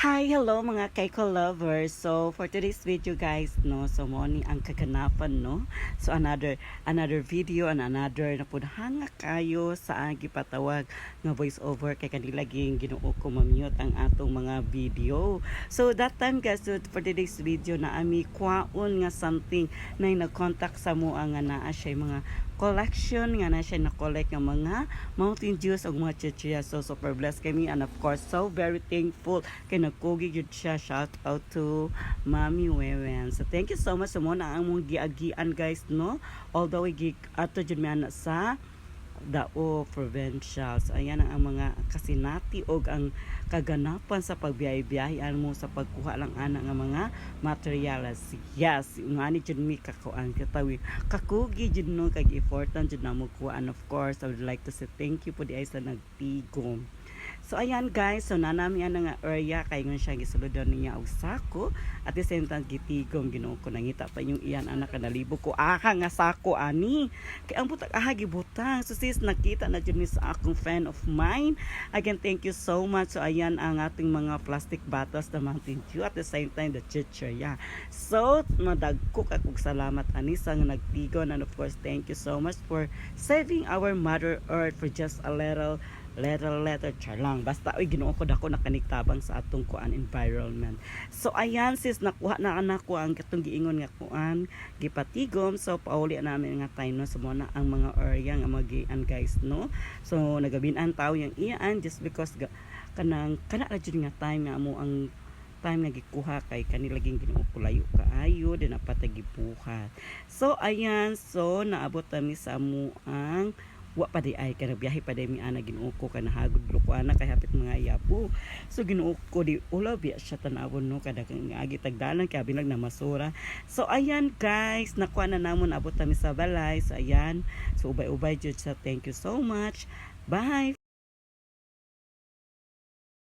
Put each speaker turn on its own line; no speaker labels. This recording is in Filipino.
Hi, hello mga Keiko lovers. So for today's video guys, no, so mo ni ang kaganapan, no. So another video and another na pud hanga kayo sa agi patawag nga voice over kay kanila ging Ginoo ko mamute ang atong mga video. So that time guys, so for today's video na ami kwaon nga something na nag-contact sa mo nga naa siya mga collection nga na siya na-collect ng mga Mountain Dews o mga chichirya. So super blessed kami and of course so very thankful kay nagkugi yun siya. Shout out to Mami Wewen. So thank you so much sa mo na ang mong giagian guys, no, although ato dyan may anak sa Dao Provincials. Ayan ang mga kasinati og ang kaganapan sa pagbiyahe-biyahean mo sa pagkuha lang ana nga mga materials. Yes, ngani jud mi kakuan katawi. Kakugi jud no kag effortan jud na mo kuha, and of course I would like to say thank you po di ay sa nagtigom. So ayan guys, so nanami ana nga area kay ngon siya gisulodon niya og sako at the same time gitigom Ginoo ko nangita pa yung iyan anak kanalibo ko aha nga sako ani kay ang butang aha gibutang. So sis nakita na jud ni sa akong friend of mine. Again, thank you so much. So ayan ang ating mga plastic bottles na Mountain Dew at the same time the chichirya. So madagko kag salamat ani sa nga nagtigon, and of course thank you so much for saving our Mother Earth for just a little char lang basta oy Ginoo ko dako nakaniktabang sa atong kuan environment. So ayan sis, nakuha na anak ko ang katong giingon nga kuan gipatigom. So pauli namin nga time no sa muna ang mga area nga magian guys, no. So nagabin-an tawo yang iyaan just because kana ra jud nga time nga mo ang time nga gikuha kay kanilaging Ginoo ko layo kaayo din napatay gibuhat. So ayan, so naabot kami sa amo ang wa pa di ay kana biyahe pa di mi ana Ginoo ko kana hagod ko ana kay hapit mga yapo. So Ginoo ko di ula biya siya tanawon no kada kang agi tagdalan kay bilang na masura. So ayan guys, nakuha na namon abot kami sa balay. So ayan, so ubay-ubay jud sa thank you so much. Bye.